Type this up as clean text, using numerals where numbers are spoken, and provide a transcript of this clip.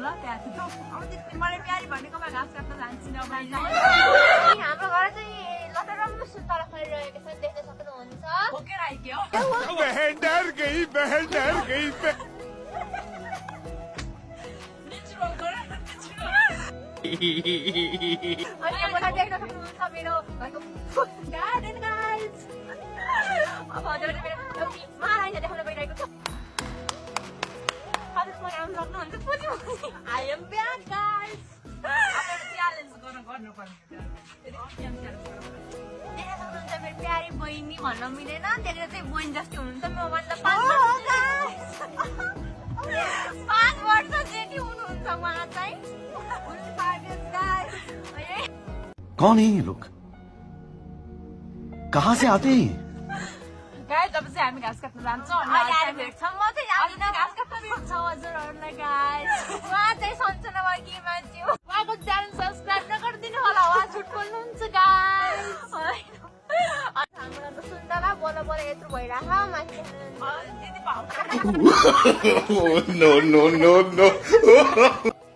ल त्यहाँ थियो अब त्यसपछि मलाई प्यारी भनेकोमा घाँस काट्न जान्छु नि अब हाम्रो घर चाहिँ लटरम्म सुन्तला फलिरहेको छ देख्न सक्नुहुन्छ बोकेर आइक्यो बहन डर गई अनि यहाँबाट देख्न सक्नुहुन्छ मेरो घरको गार्डन गाइस अब हजुरले मेरो एउटी महारानी देखाउन गइरहेको छ हजुरको नाम सक्नुहुन्छ पुजी I am bad guys अब च्यालेन्ज गर्नु पर्ने देख्न सक्नुहुन्छ मेरो प्यारी बहिनी भन्न मिलेन देख्न चाहिँ बहिनी जस्तै हुनुहुन्छ मभन्दा 5 वर्ष जेठी हुनुहुन्छ उहाँ चाहिँ कौन है ये लोग कहाँ से आते हैं गाइस अब चाहिँ हामी घाँस काट्न जान्छौँ अनि अहिले आएर भेट्छौँ म चाहिँ जान्दिनँ घाँस काट्न भेट्छौँ हजुरहरूलाई गाइस उहाँ चाहिँ सन्चनावागी मान्छे हो उहाँको च्यानल सब्सक्राइब नगरिदिनु होला उहाँ झुट बोल्नुहुन्छ गाइस हाम्रो त सुन्तला बोल बोल यत्रो भइरहेको मान्छे दिदी पाउँछ no.